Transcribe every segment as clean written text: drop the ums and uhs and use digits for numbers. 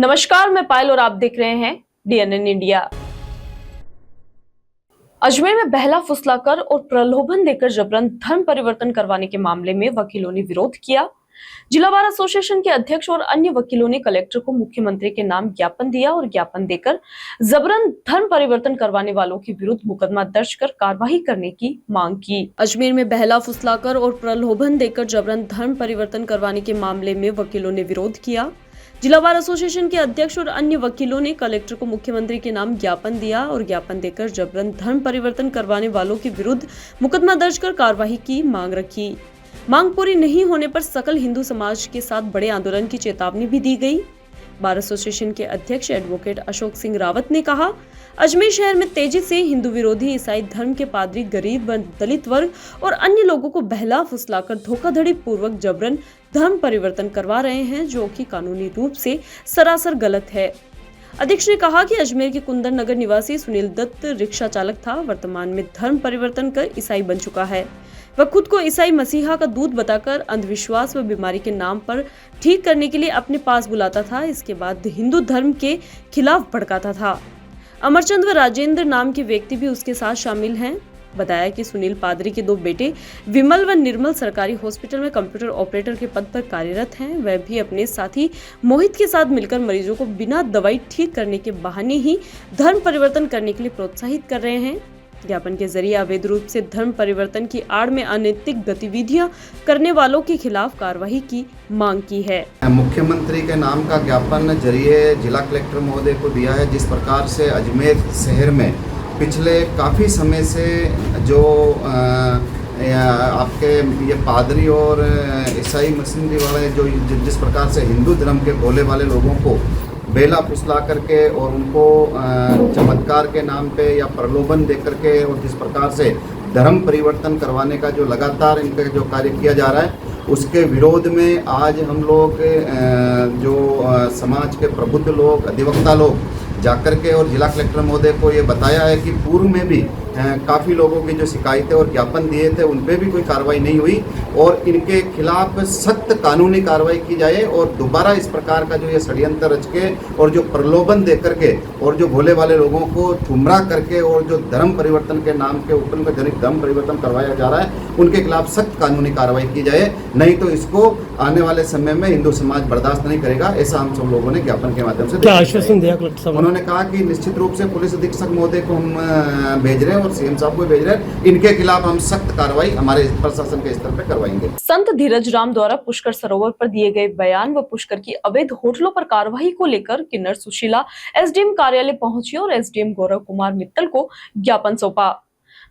नमस्कार, मैं पायल और आप देख रहे हैं डीएनएन इंडिया। अजमेर में बहला फुसलाकर और प्रलोभन देकर जबरन धर्म परिवर्तन करवाने के मामले में वकीलों ने विरोध किया। जिला बार एसोसिएशन के अध्यक्ष और अन्य वकीलों ने कलेक्टर को मुख्यमंत्री के नाम ज्ञापन दिया और ज्ञापन देकर जबरन धर्म परिवर्तन करवाने वालों के विरुद्ध मुकदमा दर्ज कर कार्रवाई करने की मांग की। अजमेर में बहला फुसलाकर और प्रलोभन देकर जबरन धर्म परिवर्तन करवाने के मामले में वकीलों ने विरोध किया। जिला बार एसोसिएशन के अध्यक्ष और अन्य वकीलों ने कलेक्टर को मुख्यमंत्री के नाम ज्ञापन दिया और ज्ञापन देकर जबरन धर्म परिवर्तन करवाने वालों के विरुद्ध मुकदमा दर्ज कर कार्रवाई की मांग रखी। मांग पूरी नहीं होने पर सकल हिंदू समाज के साथ बड़े आंदोलन की चेतावनी भी दी गई। बार एसोसिएशन के अध्यक्ष एडवोकेट अशोक सिंह रावत ने कहा, अजमेर शहर में तेजी से हिंदू विरोधी ईसाई धर्म के पादरी गरीब व दलित वर्ग और अन्य लोगों को बहला फुसलाकर धोखाधड़ी पूर्वक जबरन धर्म परिवर्तन करवा रहे हैं, जो कि कानूनी रूप से सरासर गलत है। अध्यक्ष ने कहा कि अजमेर के कुंदन नगर निवासी सुनील दत्त रिक्शा चालक था, वर्तमान में धर्म परिवर्तन कर ईसाई बन चुका है। वह खुद को ईसाई मसीहा का दूत बताकर अंधविश्वास व बीमारी के नाम पर ठीक करने के लिए अपने पास बुलाता था। इसके बाद हिंदू धर्म के खिलाफ भड़काता था। अमरचंद व राजेंद्र नाम के व्यक्ति भी उसके साथ शामिल हैं। बताया कि सुनील पादरी के दो बेटे विमल व निर्मल सरकारी हॉस्पिटल में कंप्यूटर ऑपरेटर के पद पर कार्यरत हैं। वह भी अपने साथी मोहित के साथ मिलकर मरीजों को बिना दवाई ठीक करने के बहाने ही धर्म परिवर्तन करने के लिए प्रोत्साहित कर रहे हैं। ज्ञापन के जरिए अवैध रूप से धर्म परिवर्तन की आड़ में अनैतिक गतिविधियां करने वालों के खिलाफ कार्रवाई की मांग की है। मुख्यमंत्री के नाम का ज्ञापन जरिए जिला कलेक्टर महोदय को दिया है। जिस प्रकार से अजमेर शहर में पिछले काफ़ी समय से जो आपके ये पादरी और ईसाई मसीही वाले जो जिस प्रकार से हिंदू धर्म के भोले वाले लोगों को बेला फुसला करके और उनको चमत्कार के नाम पे या प्रलोभन दे करके और जिस प्रकार से धर्म परिवर्तन करवाने का जो लगातार इनका जो कार्य किया जा रहा है, उसके विरोध में आज हम लोग जो समाज के प्रबुद्ध लोग, अधिवक्ता लोग जाकर के और जिला कलेक्टर महोदय को ये बताया है कि पूर्व में भी काफ़ी लोगों की जो शिकायतें और ज्ञापन दिए थे उन पर भी कोई कार्रवाई नहीं हुई और इनके खिलाफ सख्त कानूनी कार्रवाई की जाए और दोबारा इस प्रकार का जो ये षड्यंत्र रच के और जो प्रलोभन दे करके और जो भोले वाले लोगों को गुमराह करके और जो धर्म परिवर्तन के नाम के ऊपर उनका धर्म परिवर्तन करवाया जा रहा है, उनके खिलाफ सख्त कानूनी कार्रवाई की जाए, नहीं तो इसको आने वाले समय में हिंदू समाज बर्दाश्त नहीं करेगा। ऐसा हम सब लोगों ने ज्ञापन के माध्यम से आश्वासन दिया कलेक्टर साहब। उन्होंने कहा कि निश्चित रूप से पुलिस अधीक्षक महोदय को हम भेज रहे हैं और सीएम साहब को भेज रहे हैं। इनके खिलाफ हम सख्त कार्रवाई हमारे प्रशासन के स्तर पर करवाएंगे। संत धीरज राम द्वारा पुष्कर सरोवर पर दिए गए बयान व पुष्कर की अवैध होटलों पर कार्रवाई को लेकर किन्नर सुशीला एसडीएम कार्यालय पहुंची और एसडीएम गौरव कुमार मित्तल को ज्ञापन सौंपा।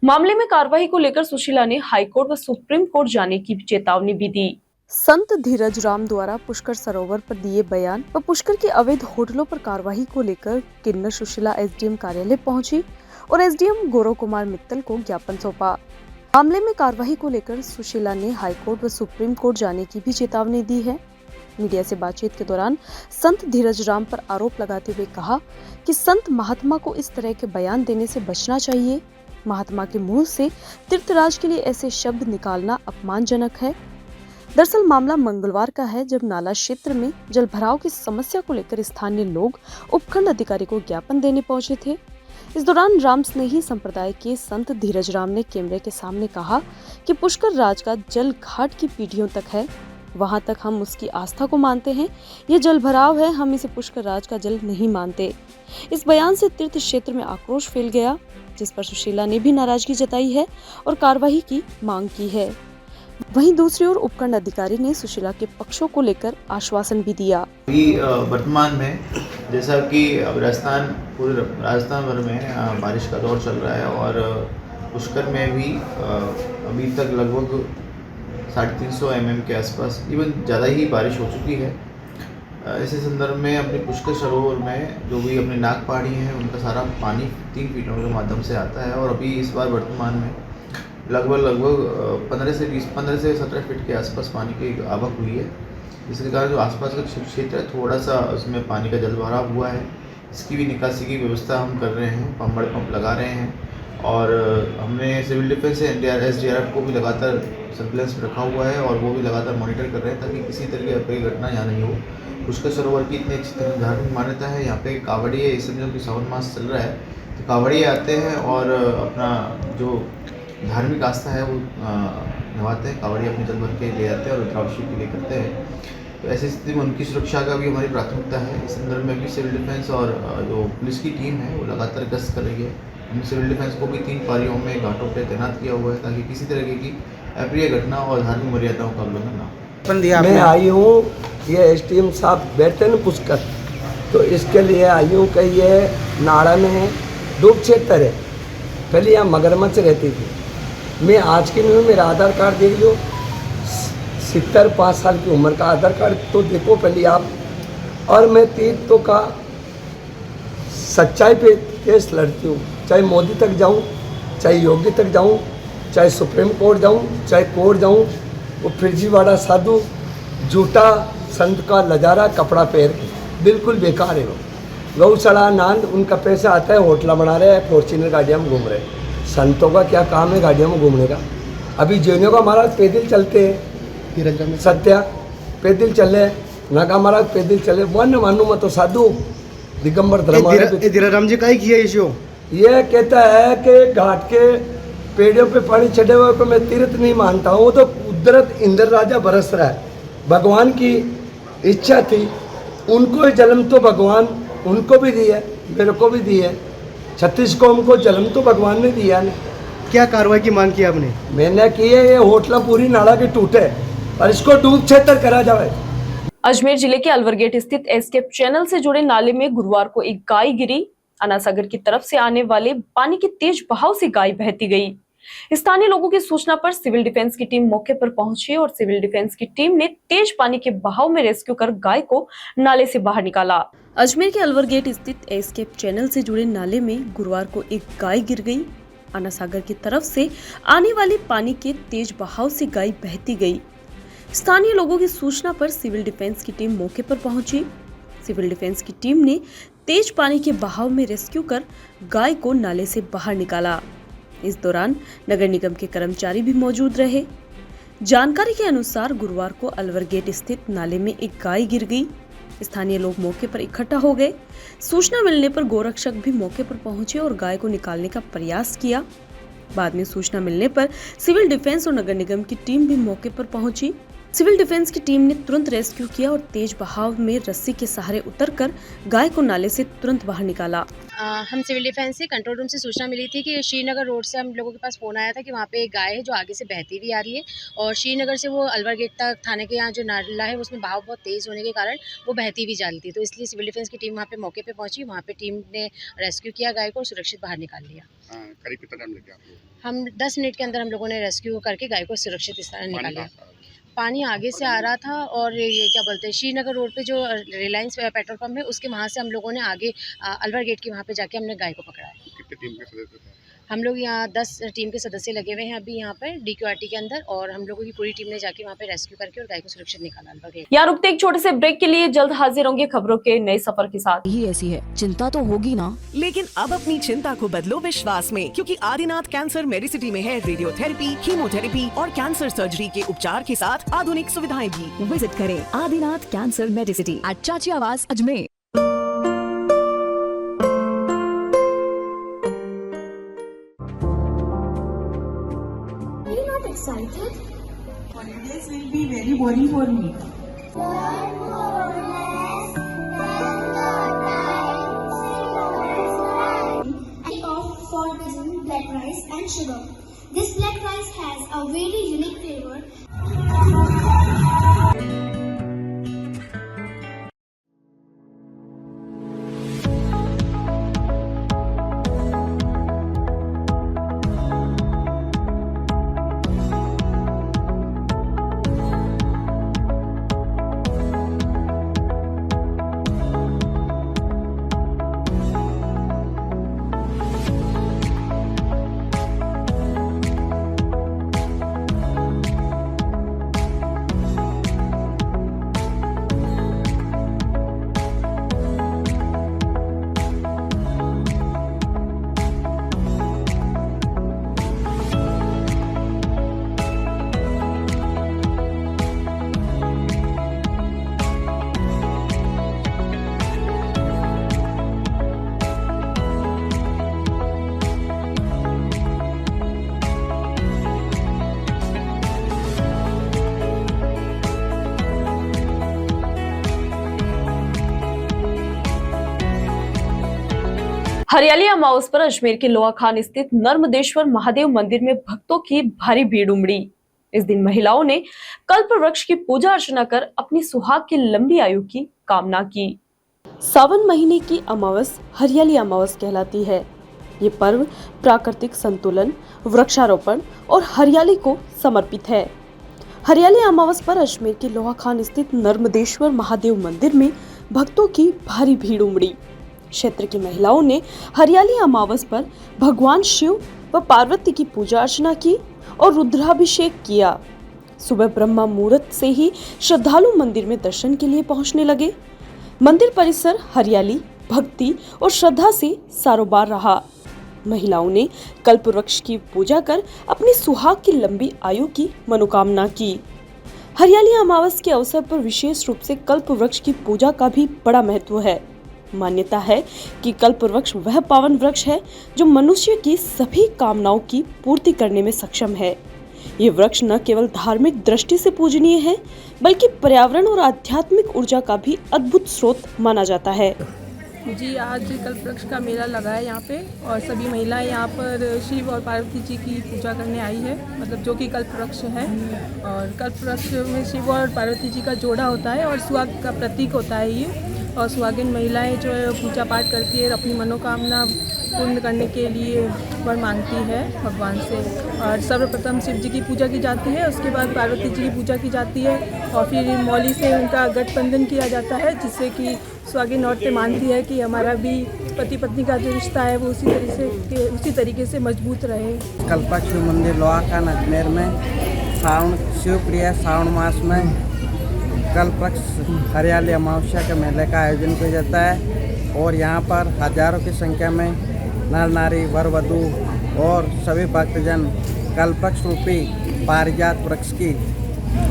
मामले में कार्रवाई को लेकर सुशीला ने हाईकोर्ट व सुप्रीम कोर्ट जाने की चेतावनी भी दी। संत धीरज राम द्वारा पुष्कर सरोवर पर दिए बयान व पुष्कर की अवैध होटलों पर कार्रवाई को लेकर किन्नर सुशीला एसडीएम कार्यालय पहुंची और एसडीएम गौरव कुमार मित्तल को ज्ञापन सौंपा। मामले में कार्रवाई को लेकर सुशीला ने हाईकोर्ट व सुप्रीम कोर्ट जाने की भी चेतावनी दी है। मीडिया से बातचीत के दौरान संत धीरज राम पर आरोप लगाते हुए कहा कि संत महात्मा को इस तरह के बयान देने से बचना चाहिए। महात्मा के मुंह से तीर्थराज के लिए ऐसे शब्द निकालना अपमानजनक है। दरअसल मामला मंगलवार का है, जब नाला क्षेत्र में जल भराव की समस्या को लेकर स्थानीय लोग उपखंड अधिकारी को ज्ञापन देने पहुंचे थे। इस दौरान राम स्नेही संप्रदाय के संत धीरज राम ने कैमरे के सामने कहा कि पुष्कर राज का जल घाट की पीढ़ियों तक है, वहां तक हम उसकी आस्था को मानते हैं। ये जल भराव है, हम इसे पुष्कर राज का जल नहीं मानते। इस बयान से तीर्थ क्षेत्र में आक्रोश फैल गया, जिस पर सुशीला ने भी नाराजगी जताई है और कार्रवाई की मांग की है। वहीं दूसरी ओर उपखंड अधिकारी ने सुशीला के पक्षों को लेकर आश्वासन भी दिया। वर्तमान में जैसा कि अब पूरे राजस्थान भर में बारिश का दौर चल रहा है और पुष्कर में भी अभी तक लगभग 350 mm के आसपास इवन ज़्यादा ही बारिश हो चुकी है। ऐसे संदर्भ में अपने पुष्कर सरोवर में जो भी अपने नाग पहाड़ी हैं उनका सारा पानी 3 फीटों के माध्यम से आता है और अभी इस बार वर्तमान में लगभग 15 से 17 फीट के आसपास पानी की आवक हुई है, जिसके कारण जो आसपास का क्षेत्र है थोड़ा सा उसमें पानी का जल भराव हुआ है। इसकी भी निकासी की व्यवस्था हम कर रहे हैं, पंप लगा रहे हैं और हमने इसमें सिविल डिफेंस से SDRF को भी लगातार सर्विलेंस में रखा हुआ है और वो भी लगातार मॉनिटर कर रहे हैं ताकि किसी तरह की अप्रिय घटना यहाँ नहीं हो। पुष्कर सरोवर की इतनी अच्छी तरह धार्मिक मान्यता है, यहाँ पे कावड़िए इस समय जो सावन मास चल रहा है तो कावड़िए आते हैं और अपना जो धार्मिक आस्था है वो निभाते हैं। कावड़िए अपने जल भर के ले जाते हैं और रुद्राभिषेक के लिए करते हैं। तो ऐसी स्थिति में उनकी सुरक्षा का भी हमारी प्राथमिकता है। इस संदर्भ में भी सिविल डिफेंस और जो पुलिस की टीम है वो लगातार गश्त कर रही है। हमने सिविल डिफेंस को भी 3 पारियों में घाटों पर तैनात किया हुआ है ताकि किसी तरह की अप्रिय घटना और धार्मिक मर्यादाओं का उल्लंघन ना हो। मैं आई हूँ, ये SDM साहब बैठते हैं पुष्कर, तो इसके लिए आई हूँ कि ये नाड़ा में डूब क्षेत्र है। पहले यहाँ मगरमच्छ रहती थी। मैं आज की न्यू मेरा आधार कार्ड देख लो, 75 साल की उम्र का आधार कार्ड तो देखो पहले आप। और मैं तीर्थों का सच्चाई पे केस लड़ती हूँ, चाहे मोदी तक जाऊँ, चाहे योगी तक जाऊँ, चाहे सुप्रीम कोर्ट जाऊँ, चाहे कोर्ट जाऊँ। वो फिरजीवाड़ा साधु झूठा संत का लजारा कपड़ा पहन के बिल्कुल बेकार है। वो गौशाला नांद उनका पैसा आता है, होटला बना रहे हैं, फॉर्च्यूनर गाड़ियाँ में घूम रहे हैं। संतों का क्या काम है गाड़ियों में घूमने का? अभी जैनियों का महाराज पैदल चलते हैं, सत्या पैदल चले, नागा महाराज पैदल चले। वन मानू मत तो साधु दिगंबर धीराराम जी का ही किया इशू। ये कहता है कि घाट के पेड़ों पे पानी चढ़े हुए को मैं तीर्थ नहीं मानता हूँ। वो तो कुदरत इंद्र राजा बरस रहा है। भगवान की इच्छा थी, उनको जन्म तो भगवान उनको भी दी है, मेरे को भी दी है। 36 कौम को जन्म तो भगवान ने दिया ने। क्या कार्रवाई की मांग की आपने? मैंने की है ये होटला पूरी नाला के टूटे और इसको डूब क्षेत्र करा जाए। अजमेर जिले के अलवर गेट स्थित एस्केप चैनल से जुड़े नाले में गुरुवार को एक गाय गिरी। अनासागर की तरफ से आने वाले पानी के तेज बहाव से गाय बहती गई। स्थानीय लोगों की सूचना पर सिविल डिफेंस की टीम मौके पर पहुंची और सिविल डिफेंस की टीम ने तेज पानी के बहाव में रेस्क्यू कर गाय को नाले से बाहर निकाला। अजमेर के अलवर गेट स्थित एस्केप चैनल से जुड़े नाले में गुरुवार को एक गाय गिर गई। अनासागर की तरफ से आने वाले पानी के तेज बहाव से गाय बहती गई। स्थानीय लोगों की सूचना पर सिविल डिफेंस की टीम मौके पर पहुंची। सिविल डिफेंस की टीम ने तेज पानी के बहाव में रेस्क्यू कर गाय को नाले से बाहर निकाला। इस दौरान नगर निगम के कर्मचारी भी मौजूद रहे। जानकारी के अनुसार गुरुवार को अलवर गेट स्थित नाले में एक गाय गिर गई। स्थानीय लोग मौके पर इकट्ठा हो गए। सूचना मिलने पर गोरक्षक भी मौके पर पहुंचे और गाय को निकालने का प्रयास किया। बाद में सूचना मिलने पर सिविल डिफेंस और नगर निगम की टीम भी मौके पर पहुंची। सिविल डिफेंस की टीम ने तुरंत रेस्क्यू किया और तेज बहाव में रस्सी के सहारे उतरकर गाय को नाले से तुरंत बाहर निकाला। हम सिविल डिफेंस से कंट्रोल रूम से सूचना मिली थी कि श्रीनगर रोड से हम लोगों के पास फ़ोन आया था कि वहाँ पे एक गाय है जो आगे से बहती हुई आ रही है और श्रीनगर से वो अलवर गेट तक थाने के यहाँ जो नाला है उसमें बहाव बहुत तेज़ होने के कारण वो बहती हुई जा रही थी। तो इसलिए सिविल डिफेंस की टीम वहाँ पे मौके पे पहुंची। वहाँ पे टीम ने रेस्क्यू किया गाय को और सुरक्षित बाहर निकाल लिया। करीब कितना टाइम लग गया आपको? हम 10 मिनट के अंदर हम लोगों ने रेस्क्यू करके गाय को सुरक्षित स्थान निकाल लिया। पानी आगे से आ रहा था और ये क्या बोलते हैं श्रीनगर रोड पे जो रिलायंस पेट्रोल पंप है उसके वहाँ से हम लोगों ने आगे अलवर गेट के वहाँ पे जाके हमने गाय को पकड़ा है। कितने टीम के सदस्य थे? हम लोग यहाँ 10 टीम के सदस्य लगे हुए हैं अभी यहाँ पर DQRT के अंदर और हम लोगों की पूरी टीम ने जाके वहाँ पे रेस्क्यू करके और गाय को सुरक्षित निकाला अलवर गेट। यहाँ रुकते एक छोटे से ब्रेक के लिए, जल्द हाजिर होंगे खबरों के नए सफर के साथ। ही ऐसी है, चिंता तो होगी ना। लेकिन अब अपनी चिंता को बदलो विश्वास में, क्योंकि आदिनाथ कैंसर मेडिसिटी में है रेडियोथेरेपी, कीमोथेरेपी और कैंसर सर्जरी के उपचार के साथ आधुनिक सुविधाएं भी। विजिट करें आदिनाथ कैंसर मेडिसिटी एट चाची आवास Ajmer. Excited? Holidays will be very boring for me. And off for visiting black rice and sugar. This black rice has a very unique flavor. हरियाली अमावस पर अजमेर के लोहा खान स्थित नर्मदेश्वर महादेव मंदिर में भक्तों की भारी भीड़ उमड़ी। इस दिन महिलाओं ने कल्प वृक्ष की पूजा अर्चना कर अपनी सुहाग की लंबी आयु की कामना की। सावन महीने की अमावस हरियाली अमावस कहलाती है। ये पर्व प्राकृतिक संतुलन, वृक्षारोपण और हरियाली को समर्पित है। हरियाली अमावस पर अजमेर के लोहा खान स्थित नर्मदेश्वर महादेव मंदिर में भक्तों की भारी भीड़ उमड़ी। क्षेत्र की महिलाओं ने हरियाली अमावस पर भगवान शिव व पार्वती की पूजा अर्चना की और रुद्राभिषेक किया। सुबह ब्रह्मा मुहूर्त से ही श्रद्धालु मंदिर में दर्शन के लिए पहुंचने लगे। मंदिर परिसर हरियाली, भक्ति और श्रद्धा से सारोबार रहा। महिलाओं ने कल्प वृक्ष की पूजा कर अपनी सुहाग की लंबी आयु की मनोकामना की। हरियाली अमावस के अवसर पर विशेष रूप से कल्प वृक्ष की पूजा का भी बड़ा महत्व है। मान्यता है कि कल्प वृक्ष वह पावन वृक्ष है जो मनुष्य की सभी कामनाओं की पूर्ति करने में सक्षम है। ये वृक्ष न केवल धार्मिक दृष्टि से पूजनीय है, बल्कि पर्यावरण और आध्यात्मिक ऊर्जा का भी अद्भुत स्रोत माना जाता है। जी, आज कल्प वृक्ष का मेला लगा है यहाँ पे और सभी महिलाएं यहाँ पर शिव और पार्वती जी की पूजा करने आई है, मतलब जो कि कल्प वृक्ष है। और कल्प वृक्ष में शिव और पार्वती जी का जोड़ा होता है और सुहाग का प्रतीक होता है ये। और सुहागिन महिलाएं जो है पूजा पाठ करती है, अपनी मनोकामना पूर्ण करने के लिए वर मांगती है भगवान से। और सर्वप्रथम शिव जी की पूजा की जाती है, उसके बाद पार्वती जी की पूजा की जाती है और फिर मौली से उनका गठबंधन किया जाता है, जिससे कि सुहागिन औरतें मानती है कि हमारा भी पति पत्नी का जो रिश्ता है वो उसी तरीके से मजबूत रहे। कल्पक शिव मंदिर लोहा खान अजमेर में शिवप्रिय श्रावण मास में कल्प वृक्ष हरियाली अमावस्या के मेले का आयोजन किया जाता है और यहाँ पर हजारों की संख्या में नर नारी, वर वधू और सभी भक्तजन कल्प वृक्ष रूपी पारिजात वृक्ष की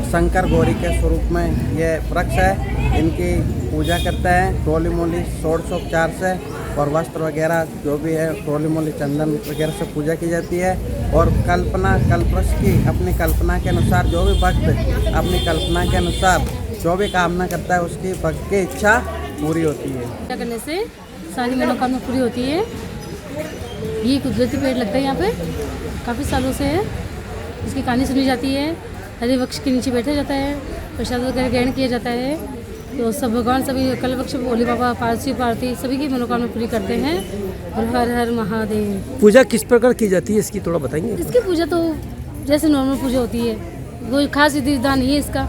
शंकर गौरी के स्वरूप में यह वृक्ष है, इनकी पूजा करते हैं। टोली मोली षोडशोपचार से और वस्त्र वगैरह जो भी है टोली मोली चंदन वगैरह से पूजा की जाती है। और कल्प वृक्ष की अपनी कल्पना के अनुसार जो भी भक्त अपनी कल्पना के अनुसार जो भी कामना करता है उसकी भक्त की इच्छा पूरी होती है। पूजा करने से सारी मनोकामना पूरी होती है। ये कुदरती पेड़ लगता है यहाँ पे, काफ़ी सालों से है। इसकी कहानी सुनी जाती है। हरे वृक्ष के नीचे बैठा जाता है, प्रसाद वगैरह ग्रहण किया जाता है। तो सब भगवान सभी कल्प वृक्ष भोले बाबा, पार्वती सभी की मनोकामना पूरी करते हैं। और हर हर महादेव। पूजा किस प्रकार की जाती है इसकी थोड़ा बताएंगे? इसकी पूजा तो जैसे नॉर्मल पूजा होती है, कोई खास विधि विधान नहीं है इसका।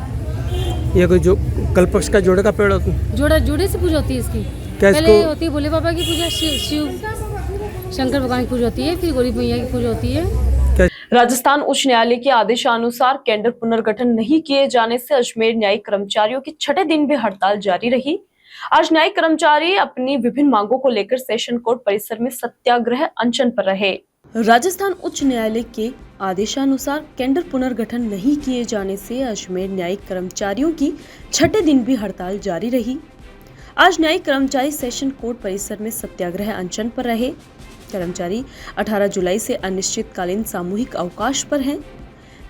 ये कोई जो कल्प वृक्ष का जोड़े का पेड़ होता है, जोड़े से पूजा होती है इसकी। पहले होती है भोले बाबा की पूजा, शिव शंकर भगवान की पूजा होती है, फिर गौरी मैया की पूजा होती है। राजस्थान उच्च न्यायालय के आदेशानुसार कैडर पुनर्गठन नहीं किए जाने से अजमेर न्यायिक कर्मचारियों की छठे दिन भी हड़ताल जारी रही। आज न्यायिक कर्मचारी अपनी विभिन्न मांगों को लेकर सेशन कोर्ट परिसर में सत्याग्रह अनशन पर रहे। राजस्थान उच्च न्यायालय के आदेशानुसार कैडर पुनर्गठन नहीं किए जाने से अजमेर न्यायिक कर्मचारियों की छठे दिन भी हड़ताल जारी रही। आज न्यायिक कर्मचारी सेशन कोर्ट परिसर में सत्याग्रह अनशन पर रहे। कर्मचारी 18 जुलाई से अनिश्चितकालीन सामूहिक अवकाश पर हैं।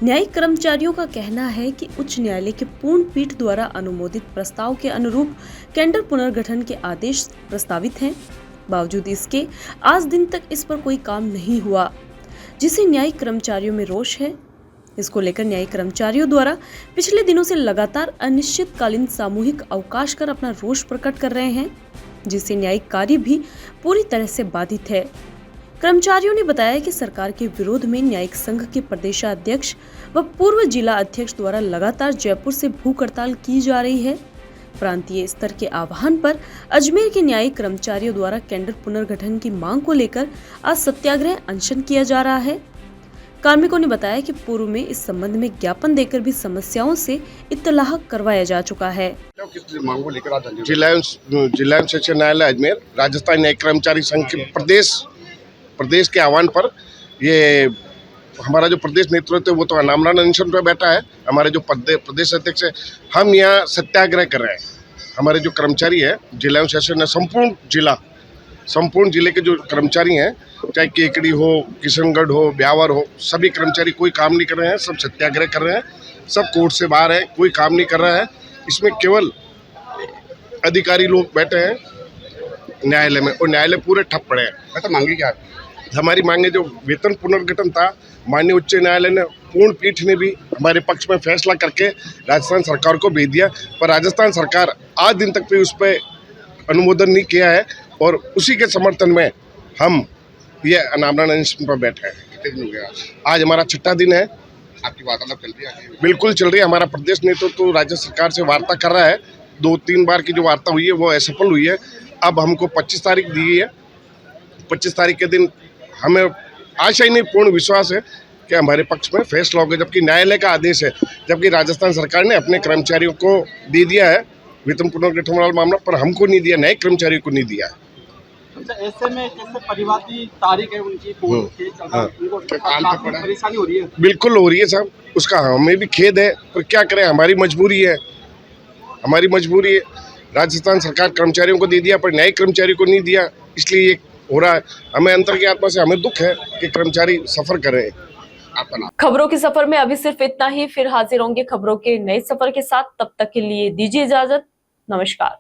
न्यायिक कर्मचारियों का कहना है कि उच्च न्यायालय के पूर्ण पीठ द्वारा अनुमोदित प्रस्ताव के अनुरूप कैडर पुनर्गठन के आदेश प्रस्तावित हैं। बावजूद इसके आज दिन तक इस पर कोई काम नहीं हुआ, जिसे न्यायिक कर्मचारियों में रोष है। इसको लेकर न्यायिक कर्मचारियों द्वारा पिछले दिनों से लगातार अनिश्चितकालीन सामूहिक अवकाश कर अपना रोष प्रकट कर रहे हैं, जिससे न्यायिक कार्य भी पूरी तरह से बाधित है। कर्मचारियों ने बताया कि सरकार के विरोध में न्यायिक संघ के प्रदेशाध्यक्ष व पूर्व जिला अध्यक्ष द्वारा लगातार जयपुर से भूख हड़ताल की जा रही है। प्रांतीय स्तर के आह्वान पर अजमेर के न्यायिक कर्मचारियों द्वारा कैडर पुनर्गठन की मांग को लेकर आज सत्याग्रह अनशन किया जा रहा है। कार्मिकों ने बताया कि पूर्व में इस संबंध में ज्ञापन देकर भी समस्याओं से इत्तलाह करवाया जा चुका है। जिला सेशन न्यायालय अजमेर राजस्थान न्यायिक कर्मचारी संघ के प्रदेश के आह्वान पर ये हमारा जो प्रदेश नेतृत्व है वो तो अनामरण अनशन पर बैठा है। हमारे जो प्रदेश अध्यक्ष है, हम यहाँ सत्याग्रह कर रहे हैं। हमारे जो कर्मचारी है जिला सेशन संपूर्ण जिले के जो कर्मचारी हैं, चाहे केकड़ी हो, किशनगढ़ हो, ब्यावर हो, सभी कर्मचारी कोई काम नहीं कर रहे हैं, सब सत्याग्रह कर रहे हैं। सब कोर्ट से बाहर है, कोई काम नहीं कर रहा है। इसमें केवल अधिकारी लोग बैठे हैं न्यायालय में, और न्यायालय पूरे ठप पड़े हैं। तो मांगे क्या? हमारी मांगे जो वेतन पुनर्गठन था, माननीय उच्च न्यायालय ने पूर्ण पीठ ने भी हमारे पक्ष में फैसला करके राजस्थान सरकार को भेज दिया, पर राजस्थान सरकार आज दिन तक भी उस पर अनुमोदन नहीं किया है, और उसी के समर्थन में हम ये अनावरण अनशन पर बैठे हैं। कितने दिन हो गया? आज हमारा 6ठा दिन है। आपकी वार्तालाप चल रही है? बिल्कुल चल रही है। हमारा प्रदेश नेतृत्व तो राज्य सरकार से वार्ता कर रहा है। 2-3 बार की जो वार्ता हुई है वो असफल हुई है। अब हमको 25 तारीख दी है। 25 तारीख के दिन हमें आशा ही नहीं, पूर्ण विश्वास है कि हमारे पक्ष में फैसला होगा, जबकि न्यायालय का आदेश है, जबकि राजस्थान सरकार ने अपने कर्मचारियों को दे दिया है वेतन पुनर्गठन वाला मामला, पर हमको नहीं दिया, नए कर्मचारियों को नहीं दिया। अच्छा, ऐसे में जैसे परिवार की तारीख है उनकी परेशानी हो रही है? बिल्कुल हो रही है साहब, उसका हमें भी खेद है, पर क्या करें, हमारी मजबूरी है। हमारी मजबूरी है। राजस्थान सरकार कर्मचारियों को दे दिया पर नए कर्मचारी को नहीं दिया, इसलिए ये हो रहा है। हमें अंतर की आत्मा से हमें दुख है कि कर्मचारी सफर कर रहे हैं। खबरों के सफर में अभी सिर्फ इतना ही, फिर हाजिर होंगे खबरों के नए सफर के साथ। तब तक के लिए दीजिए इजाजत। नमस्कार।